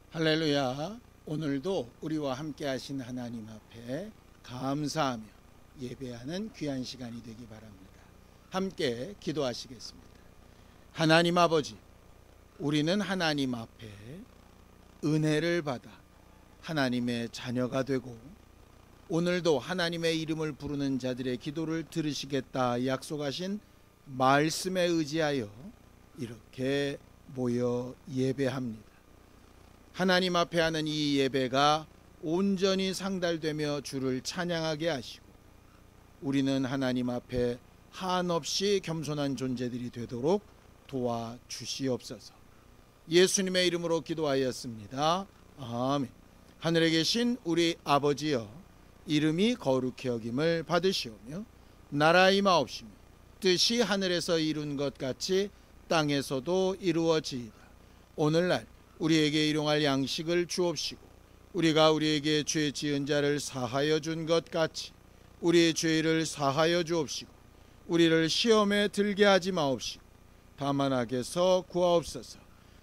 할렐루야. 오늘도 우리와 함께 하신 하나님 앞에 감사하며 예배하는 귀한 시간이 되기 바랍니다. 함께 기도하시겠습니다. 하나님 아버지, 우리는 하나님 앞에 은혜를 받아 하나님의 자녀가 되고 오늘도 하나님의 이름을 부르는 자들의 기도를 들으시겠다 약속하신 말씀에 의지하여 이렇게 모여 예배합니다. 하나님 앞에 하는 이 예배가 온전히 상달되며 주를 찬양하게 하시고 우리는 하나님 앞에 한없이 겸손한 존재들이 되도록 도와주시옵소서. 예수님의 이름으로 기도하였습니다. 아멘. 하늘에 계신 우리 아버지여, 이름이 거룩히 여김을 받으시오며 나라 임하옵시며 뜻이 하늘에서 이룬 것 같이 땅에서도 이루어지이다. 오늘날 우리에게 일용할 양식을 주옵시고 우리가 우리에게 죄 지은 자를 사하여 준 것 같이 우리의 죄를 사하여 주옵시고 우리를 시험에 들게 하지 마옵시고 다만 악에서 구하옵소서.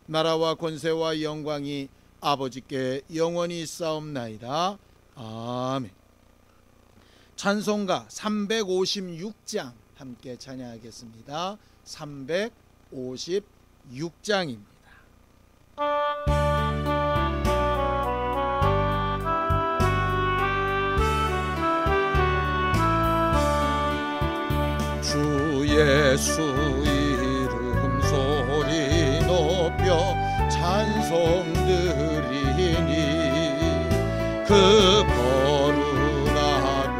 나라와 권세와 영광이 아버지께 영원히 있사옵나이다. 아멘. 찬송가 356장 함께 찬양하겠습니다. 356장입니다. 주 예수 이름 소리 높여 찬송 드리니 그 거룩하고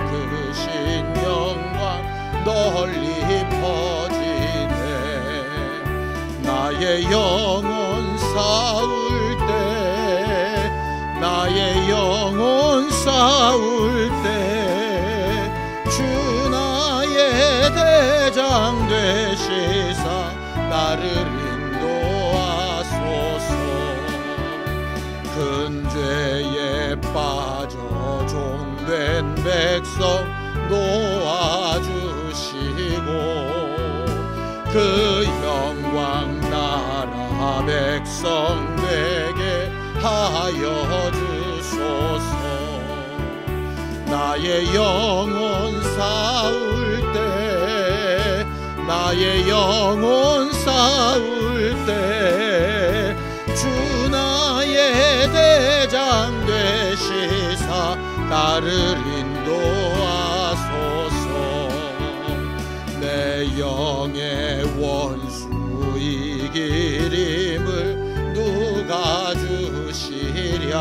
그 신영광 널리 퍼지네. 나의 영혼 싸울 때 나의 영혼 싸울 때 주 나의 대장 되시사 나를 인도하소서. 큰 죄에 빠져 종된 백성 놓아주시고 그 영광 나라 백성 되게 하여 주소서. 나의 영혼 싸울 때 나의 영혼 싸울 때 주 나의 대장 되시사 나를 인도하소서. 내 영의 원수 이기림을 누가 주시랴.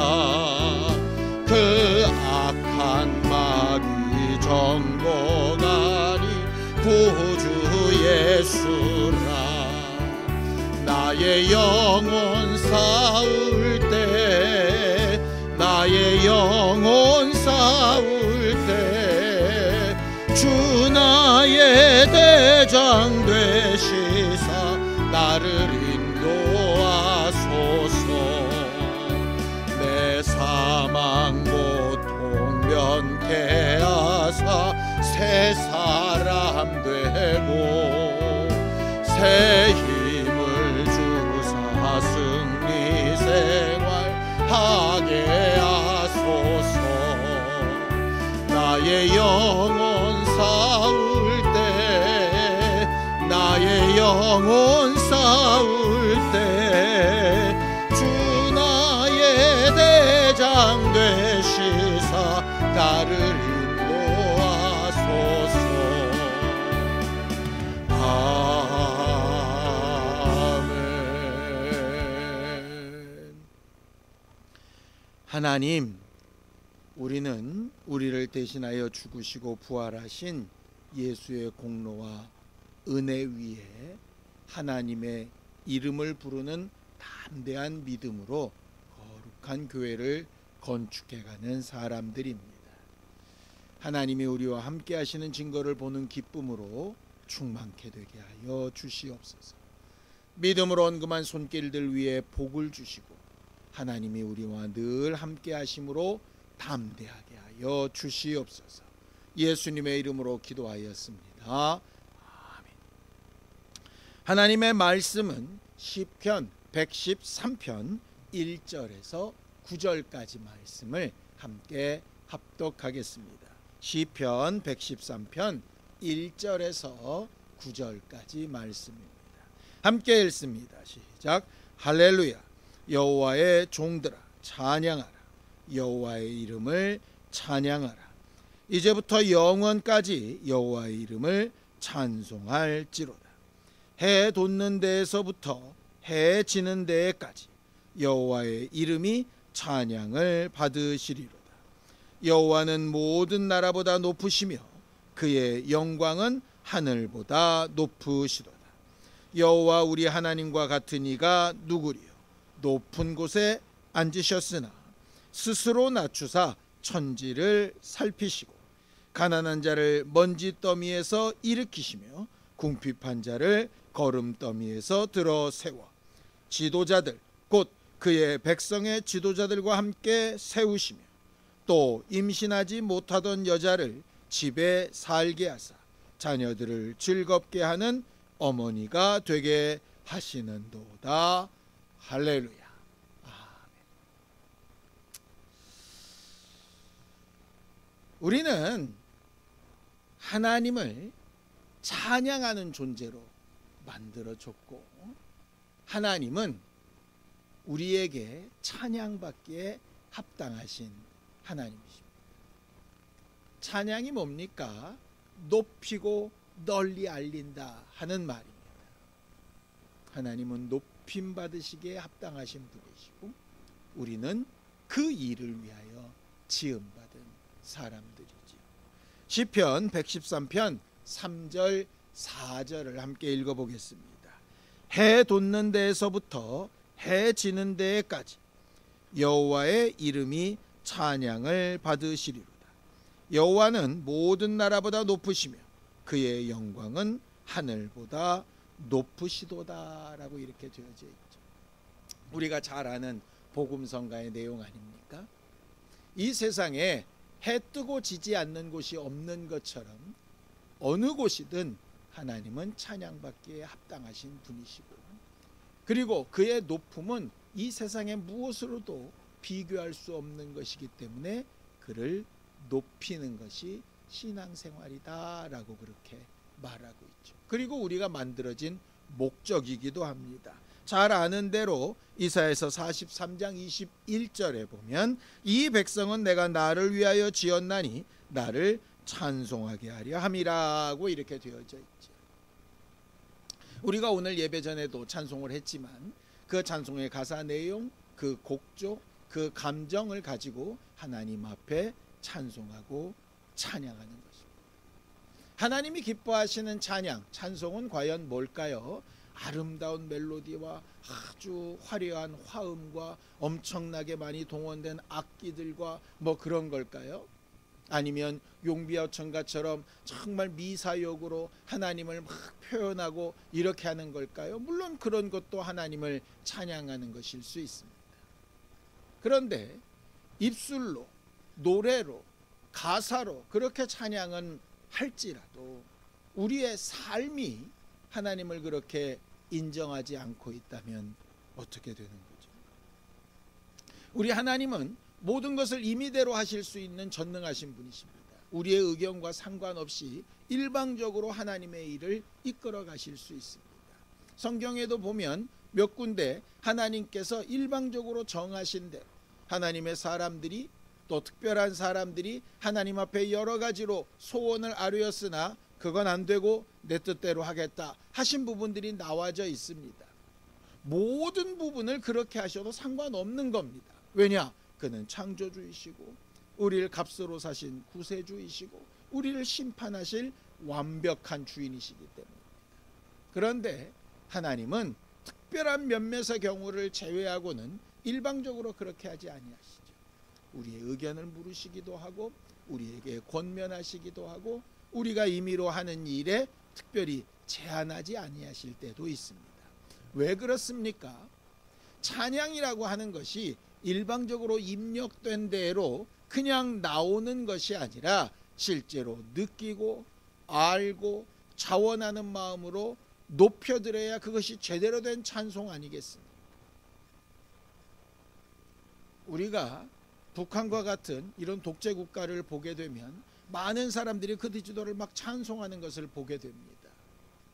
그 악한 마귀 정복하니 구주 예수라. 나의 영혼 싸울 때 나의 영혼 싸울 때 주 나의 대장 되시사 나를 인도하소서. 내 사망 고통 면케 하사 새 사람 되고 새 힘을 주사 승리 생활 하게 하소서. 나의 영혼 싸울 때 나의 영혼 싸울 때 주 나의 대장 되시사 나를 인도하소서. 아멘. 하나님, 우리는 우리를 대신하여 죽으시고 부활하신 예수의 공로와 은혜 위에 하나님의 이름을 부르는 담대한 믿음으로 거룩한 교회를 건축해가는 사람들입니다. 하나님이 우리와 함께 하시는 증거를 보는 기쁨으로 충만케 되게 하여 주시옵소서. 믿음으로 언금한 손길들 위에 복을 주시고 하나님이 우리와 늘 함께 하심으로 담대하게 하여 주시옵소서. 예수님의 이름으로 기도하였습니다. 아멘. 하나님의 말씀은 시편 113편 1절에서 9절까지 말씀을 함께 합독하겠습니다. 시편 113편 1절에서 9절까지 말씀입니다. 함께 읽습니다. 시작. 할렐루야. 여호와의 종들아 찬양하라. 여호와의 이름을 찬양하라. 이제부터 영원까지 여호와의 이름을 찬송할지로다. 해 돋는 데에서부터 해 지는 데에까지 여호와의 이름이 찬양을 받으시리로다. 여호와는 모든 나라보다 높으시며 그의 영광은 하늘보다 높으시도다. 여호와 우리 하나님과 같은 이가 누구리요? 높은 곳에 앉으셨으나 스스로 낮추사 천지를 살피시고 가난한 자를 먼지 더미에서 일으키시며 궁핍한 자를 거름더미에서 들어 세워 지도자들 곧 그의 백성의 지도자들과 함께 세우시며 또 임신하지 못하던 여자를 집에 살게 하사 자녀들을 즐겁게 하는 어머니가 되게 하시는도다. 할렐루야. 아멘. 우리는 하나님을 찬양하는 존재로 만들어졌고 하나님은 우리에게 찬양받기에 합당하신 하나님이십니다. 찬양이 뭡니까? 높이고 널리 알린다 하는 말입니다. 하나님은 높임 받으시기에 합당하신 분이시고 우리는 그 일을 위하여 지음받은 사람들이지요. 시편 113편 3절 4절을 함께 읽어보겠습니다. 해 돋는 데에서부터 해 지는 데에까지 여호와의 이름이 찬양을 받으시리로다. 여호와는 모든 나라보다 높으시며 그의 영광은 하늘보다 높으시도다라고 이렇게 되어져 있죠. 우리가 잘 아는 복음성가의 내용 아닙니까? 이 세상에 해 뜨고 지지 않는 곳이 없는 것처럼 어느 곳이든 하나님은 찬양받기에 합당하신 분이시고 그리고 그의 높음은 이 세상의 무엇으로도 비교할 수 없는 것이기 때문에 그를 높이는 것이 신앙생활이다라고 그렇게 말하고 있죠. 그리고 우리가 만들어진 목적이기도 합니다. 잘 아는 대로 이사야서 43장 21절에 보면 이 백성은 내가 나를 위하여 지었나니 나를 찬송하게 하려 함이라고 이렇게 되어져 있죠. 우리가 오늘 예배 전에도 찬송을 했지만 그 찬송의 가사 내용, 그 곡조, 그 감정을 가지고 하나님 앞에 찬송하고 찬양하는 것입니다. 하나님이 기뻐하시는 찬양, 찬송은 과연 뭘까요? 아름다운 멜로디와 아주 화려한 화음과 엄청나게 많이 동원된 악기들과 뭐 그런 걸까요? 아니면 용비어천가처럼 정말 미사역으로 하나님을 막 표현하고 이렇게 하는 걸까요? 물론 그런 것도 하나님을 찬양하는 것일 수 있습니다. 그런데 입술로, 노래로, 가사로 그렇게 찬양은 할지라도 우리의 삶이 하나님을 그렇게 인정하지 않고 있다면 어떻게 되는 거죠? 우리 하나님은 모든 것을 임의대로 하실 수 있는 전능하신 분이십니다. 우리의 의견과 상관없이 일방적으로 하나님의 일을 이끌어 가실 수 있습니다. 성경에도 보면 몇 군데 하나님께서 일방적으로 정하신 대로 하나님의 사람들이 또 특별한 사람들이 하나님 앞에 여러 가지로 소원을 아뢰었으나 그건 안 되고 내 뜻대로 하겠다 하신 부분들이 나와져 있습니다. 모든 부분을 그렇게 하셔도 상관없는 겁니다. 왜냐? 그는 창조주이시고 우리를 값으로 사신 구세주이시고 우리를 심판하실 완벽한 주인이시기 때문입니다. 그런데 하나님은 특별한 몇몇의 경우를 제외하고는 일방적으로 그렇게 하지 아니하시죠. 우리의 의견을 물으시기도 하고 우리에게 권면하시기도 하고 우리가 임의로 하는 일에 특별히 제한하지 아니하실 때도 있습니다. 왜 그렇습니까? 찬양이라고 하는 것이 일방적으로 입력된 대로 그냥 나오는 것이 아니라 실제로 느끼고 알고 자원하는 마음으로 높여드려야 그것이 제대로 된 찬송 아니겠습니까? 우리가 북한과 같은 이런 독재 국가를 보게 되면 많은 사람들이 그 지도를 막 찬송하는 것을 보게 됩니다.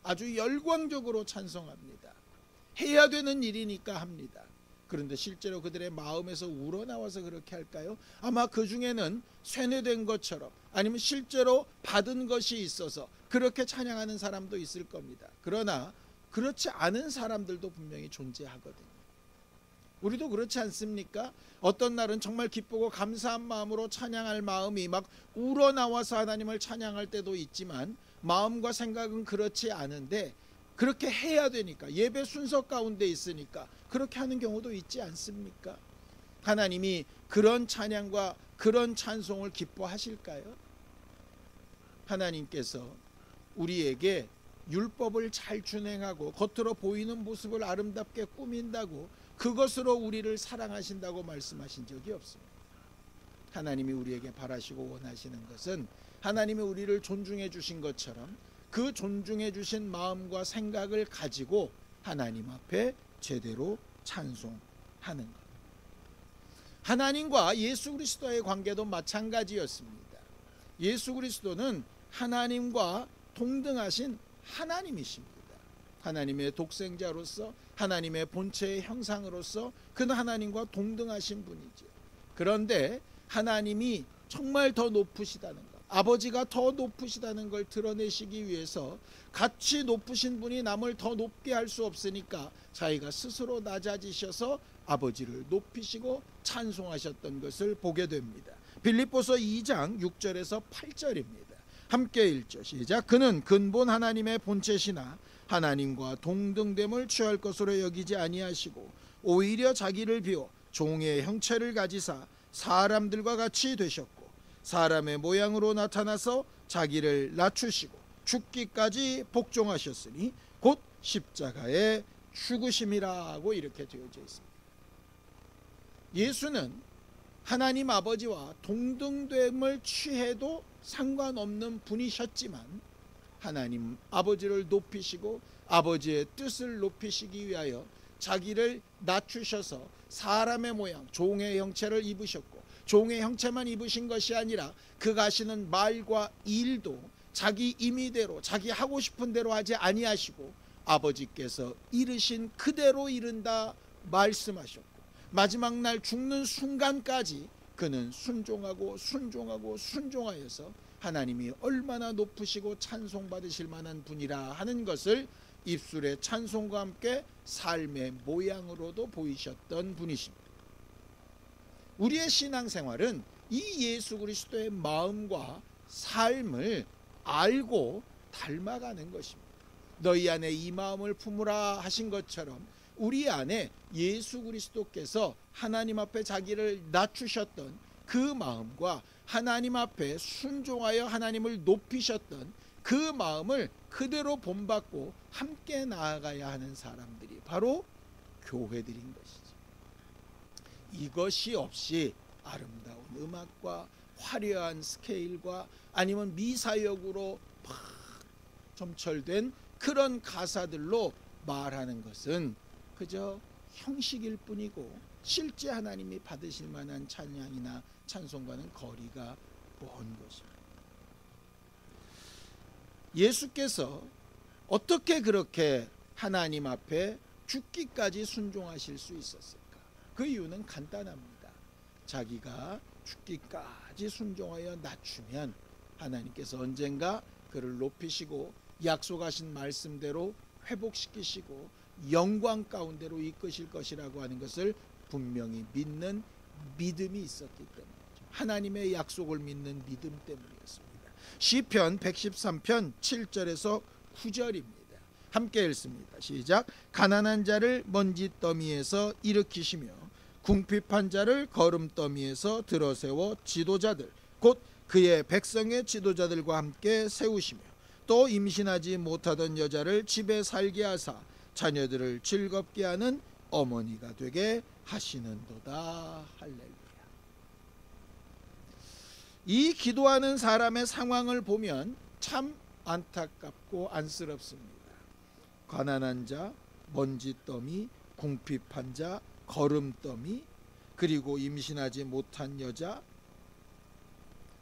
아주 열광적으로 찬송합니다. 해야 되는 일이니까 합니다. 그런데 실제로 그들의 마음에서 우러나와서 그렇게 할까요? 아마 그 중에는 쇠뇌된 것처럼, 아니면 실제로 받은 것이 있어서 그렇게 찬양하는 사람도 있을 겁니다. 그러나 그렇지 않은 사람들도 분명히 존재하거든요. 우리도 그렇지 않습니까? 어떤 날은 정말 기쁘고 감사한 마음으로 찬양할 마음이 막 우러나와서 하나님을 찬양할 때도 있지만, 마음과 생각은 그렇지 않은데 그렇게 해야 되니까, 예배 순서 가운데 있으니까 그렇게 하는 경우도 있지 않습니까? 하나님이 그런 찬양과 그런 찬송을 기뻐하실까요? 하나님께서 우리에게 율법을 잘 준행하고 겉으로 보이는 모습을 아름답게 꾸민다고, 그것으로 우리를 사랑하신다고 말씀하신 적이 없습니다. 하나님이 우리에게 바라시고 원하시는 것은 하나님이 우리를 존중해 주신 것처럼 그 존중해 주신 마음과 생각을 가지고 하나님 앞에 제대로 찬송하는 것. 하나님과 예수 그리스도의 관계도 마찬가지였습니다. 예수 그리스도는 하나님과 동등하신 하나님이십니다. 하나님의 독생자로서, 하나님의 본체의 형상으로서 그는 하나님과 동등하신 분이죠. 그런데 하나님이 정말 더 높으시다는 것, 아버지가 더 높으시다는 걸 드러내시기 위해서 같이 높으신 분이 남을 더 높게 할 수 없으니까 자기가 스스로 낮아지셔서 아버지를 높이시고 찬송하셨던 것을 보게 됩니다. 빌립보서 2장 6절에서 8절입니다. 함께 읽죠. 시작. 그는 근본 하나님의 본체시나 하나님과 동등됨을 취할 것으로 여기지 아니하시고 오히려 자기를 비워 종의 형체를 가지사 사람들과 같이 되셨고 사람의 모양으로 나타나서 자기를 낮추시고 죽기까지 복종하셨으니 곧 십자가에 죽으심이라고 이렇게 되어져 있습니다. 예수는 하나님 아버지와 동등됨을 취해도 상관없는 분이셨지만 하나님 아버지를 높이시고 아버지의 뜻을 높이시기 위하여 자기를 낮추셔서 사람의 모양, 종의 형체를 입으셨고, 종의 형체만 입으신 것이 아니라 그가 하시는 말과 일도 자기 임의대로, 자기 하고 싶은 대로 하지 아니하시고 아버지께서 이르신 그대로 이른다 말씀하셨고, 마지막 날 죽는 순간까지 그는 순종하고 순종하고 순종하여서 하나님이 얼마나 높으시고 찬송받으실 만한 분이라 하는 것을 입술의 찬송과 함께 삶의 모양으로도 보이셨던 분이십니다. 우리의 신앙생활은 이 예수 그리스도의 마음과 삶을 알고 닮아가는 것입니다. 너희 안에 이 마음을 품으라 하신 것처럼 우리 안에 예수 그리스도께서 하나님 앞에 자기를 낮추셨던 그 마음과 하나님 앞에 순종하여 하나님을 높이셨던 그 마음을 그대로 본받고 함께 나아가야 하는 사람들이 바로 교회들인 것이죠. 이것이 없이 아름다운 음악과 화려한 스케일과 아니면 미사역으로 막 점철된 그런 가사들로 말하는 것은 그저 형식일 뿐이고 실제 하나님이 받으실 만한 찬양이나 찬송과는 거리가 먼 것입니다. 예수께서 어떻게 그렇게 하나님 앞에 죽기까지 순종하실 수 있었을까? 그 이유는 간단합니다. 자기가 죽기까지 순종하여 낮추면 하나님께서 언젠가 그를 높이시고 약속하신 말씀대로 회복시키시고 영광 가운데로 이끄실 것이라고 하는 것을 분명히 믿는 믿음이 있었기 때문이죠. 하나님의 약속을 믿는 믿음 때문이었습니다. 시편 113편 7절에서 9절입니다. 함께 읽습니다. 시작. 가난한 자를 먼지 더미에서 일으키시며 궁핍한 자를 거름더미에서 들어세워 지도자들 곧 그의 백성의 지도자들과 함께 세우시며 또 임신하지 못하던 여자를 집에 살게 하사 자녀들을 즐겁게 하는 어머니가 되게 하시는도다. 할렐루야. 이 기도하는 사람의 상황을 보면 참 안타깝고 안쓰럽습니다. 가난한 자, 먼지더미, 궁핍한 자, 거름더미, 그리고 임신하지 못한 여자,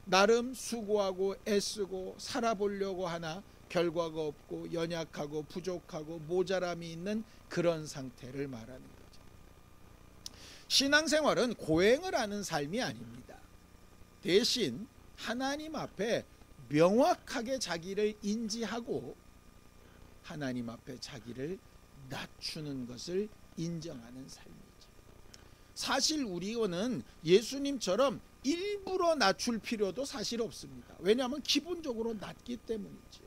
나름 수고하고 애쓰고 살아보려고 하나 결과가 없고 연약하고 부족하고 모자람이 있는 그런 상태를 말하는 거죠. 신앙생활은 고행을 하는 삶이 아닙니다. 대신 하나님 앞에 명확하게 자기를 인지하고 하나님 앞에 자기를 낮추는 것을 인정하는 삶이죠. 사실 우리는 예수님처럼 일부러 낮출 필요도 사실 없습니다. 왜냐하면 기본적으로 낮기 때문이죠.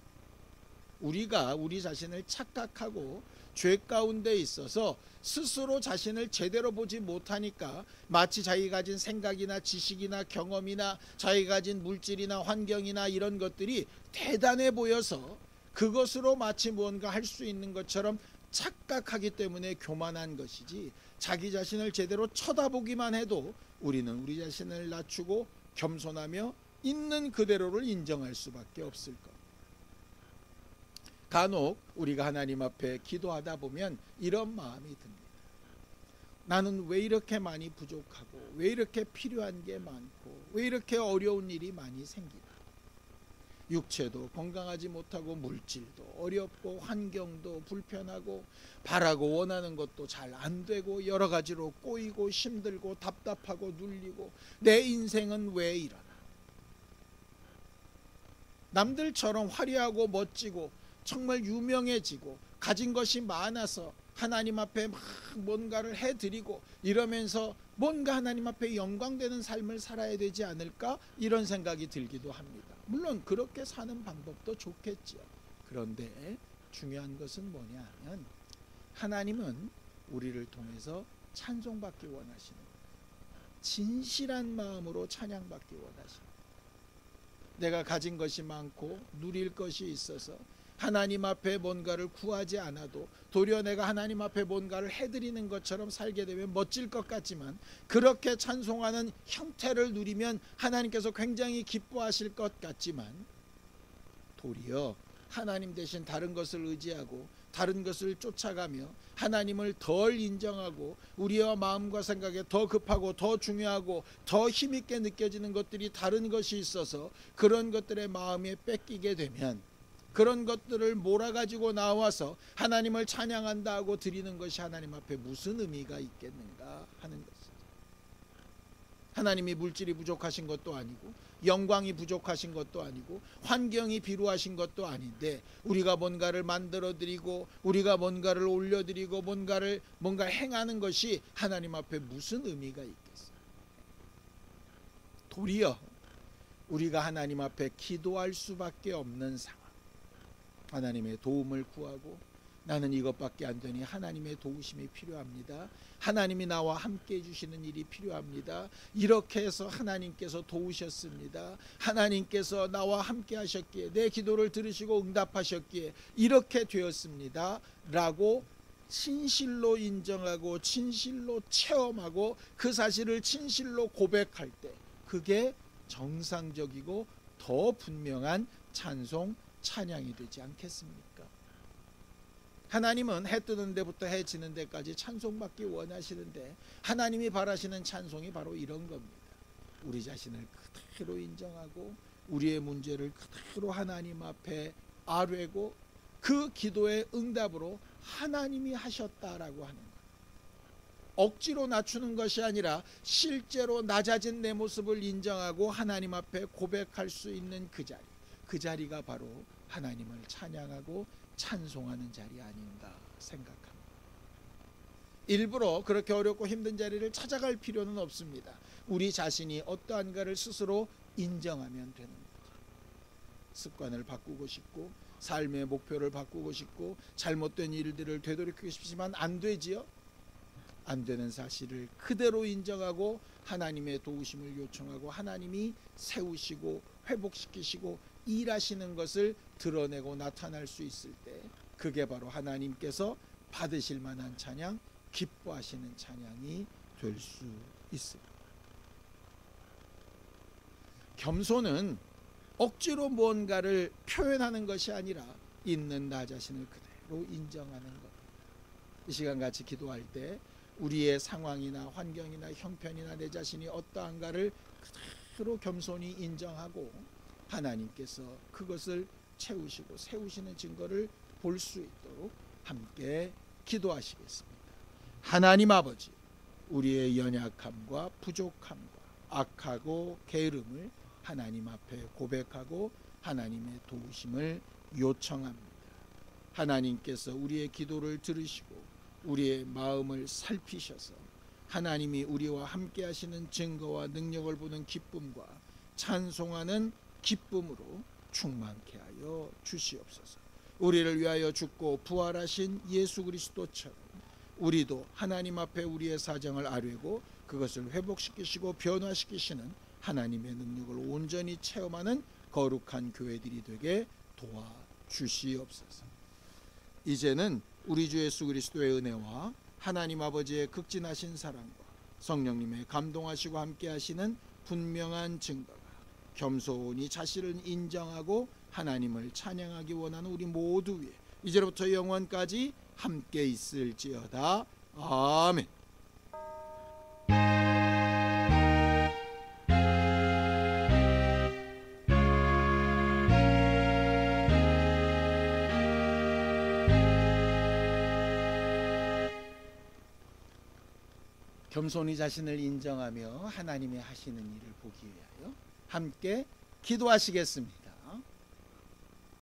우리가 우리 자신을 착각하고 죄 가운데 있어서 스스로 자신을 제대로 보지 못하니까 마치 자기가 가진 생각이나 지식이나 경험이나 자기가 가진 물질이나 환경이나 이런 것들이 대단해 보여서 그것으로 마치 무언가 할 수 있는 것처럼 착각하기 때문에 교만한 것이지, 자기 자신을 제대로 쳐다보기만 해도 우리는 우리 자신을 낮추고 겸손하며 있는 그대로를 인정할 수밖에 없을 것. 간혹 우리가 하나님 앞에 기도하다 보면 이런 마음이 듭니다. 나는 왜 이렇게 많이 부족하고, 왜 이렇게 필요한 게 많고, 왜 이렇게 어려운 일이 많이 생기나. 육체도 건강하지 못하고, 물질도 어렵고, 환경도 불편하고, 바라고 원하는 것도 잘 안 되고, 여러 가지로 꼬이고 힘들고 답답하고 눌리고, 내 인생은 왜 이러나. 남들처럼 화려하고 멋지고 정말 유명해지고 가진 것이 많아서 하나님 앞에 막 뭔가를 해드리고 이러면서 뭔가 하나님 앞에 영광되는 삶을 살아야 되지 않을까, 이런 생각이 들기도 합니다. 물론 그렇게 사는 방법도 좋겠지요. 그런데 중요한 것은 뭐냐 하면, 하나님은 우리를 통해서 찬송받기 원하시는 거예요. 진실한 마음으로 찬양받기 원하시는 거예요. 내가 가진 것이 많고 누릴 것이 있어서 하나님 앞에 뭔가를 구하지 않아도 도리어 내가 하나님 앞에 뭔가를 해드리는 것처럼 살게 되면 멋질 것 같지만, 그렇게 찬송하는 형태를 누리면 하나님께서 굉장히 기뻐하실 것 같지만, 도리어 하나님 대신 다른 것을 의지하고 다른 것을 쫓아가며 하나님을 덜 인정하고 우리와 마음과 생각에 더 급하고 더 중요하고 더 힘있게 느껴지는 것들이 다른 것이 있어서 그런 것들의 마음에 뺏기게 되면, 그런 것들을 몰아가지고 나와서 하나님을 찬양한다 하고 드리는 것이 하나님 앞에 무슨 의미가 있겠는가 하는 것이죠. 하나님이 물질이 부족하신 것도 아니고 영광이 부족하신 것도 아니고 환경이 비루하신 것도 아닌데, 우리가 뭔가를 만들어드리고 우리가 뭔가를 올려드리고 뭔가 행하는 것이 하나님 앞에 무슨 의미가 있겠어요. 도리어 우리가 하나님 앞에 기도할 수밖에 없는 상황, 하나님의 도움을 구하고 나는 이것밖에 안 되니 하나님의 도우심이 필요합니다. 하나님이 나와 함께 해주시는 일이 필요합니다. 이렇게 해서 하나님께서 도우셨습니다. 하나님께서 나와 함께 하셨기에, 내 기도를 들으시고 응답하셨기에 이렇게 되었습니다 라고 진실로 인정하고 진실로 체험하고 그 사실을 진실로 고백할 때, 그게 정상적이고 더 분명한 찬송, 찬양이 되지 않겠습니까? 하나님은 해 뜨는 데부터 해 지는 데까지 찬송받기 원하시는데, 하나님이 바라시는 찬송이 바로 이런 겁니다. 우리 자신을 그대로 인정하고 우리의 문제를 그대로 하나님 앞에 아뢰고 그 기도의 응답으로 하나님이 하셨다라고 하는 거예요. 억지로 낮추는 것이 아니라 실제로 낮아진 내 모습을 인정하고 하나님 앞에 고백할 수 있는 그 자리가 바로 하나님을 찬양하고 찬송하는 자리 아닌가 생각합니다. 일부러 그렇게 어렵고 힘든 자리를 찾아갈 필요는 없습니다. 우리 자신이 어떠한가를 스스로 인정하면 되는 거죠. 습관을 바꾸고 싶고 삶의 목표를 바꾸고 싶고 잘못된 일들을 되돌이키고 싶지만 안 되지요. 안 되는 사실을 그대로 인정하고 하나님의 도우심을 요청하고 하나님이 세우시고 회복시키시고 일하시는 것을 드러내고 나타날 수 있을 때, 그게 바로 하나님께서 받으실 만한 찬양, 기뻐하시는 찬양이 될 수 있습니다. 겸손은 억지로 무언가를 표현하는 것이 아니라 있는 나 자신을 그대로 인정하는 것. 이 시간 같이 기도할 때 우리의 상황이나 환경이나 형편이나 내 자신이 어떠한가를 그대로 겸손히 인정하고 하나님께서 그것을 채우시고 세우시는 증거를 볼 수 있도록 함께 기도하시겠습니다. 하나님 아버지, 우리의 연약함과 부족함과 악하고 게으름을 하나님 앞에 고백하고 하나님의 도우심을 요청합니다. 하나님께서 우리의 기도를 들으시고 우리의 마음을 살피셔서 하나님이 우리와 함께 하시는 증거와 능력을 보는 기쁨과 찬송하는 기쁨으로 충만케 하여 주시옵소서. 우리를 위하여 죽고 부활하신 예수 그리스도처럼 우리도 하나님 앞에 우리의 사정을 아뢰고 그것을 회복시키시고 변화시키시는 하나님의 능력을 온전히 체험하는 거룩한 교회들이 되게 도와주시옵소서. 이제는 우리 주 예수 그리스도의 은혜와 하나님 아버지의 극진하신 사랑과 성령님의 감동하시고 함께 하시는 분명한 증거가 겸손히 자신을 인정하고 하나님을 찬양하기 원하는 우리 모두 위에 이제로부터 영원까지 함께 있을지어다. 아멘. 겸손히 자신을 인정하며 하나님의 하시는 일을 보기 위하여 함께 기도하시겠습니다.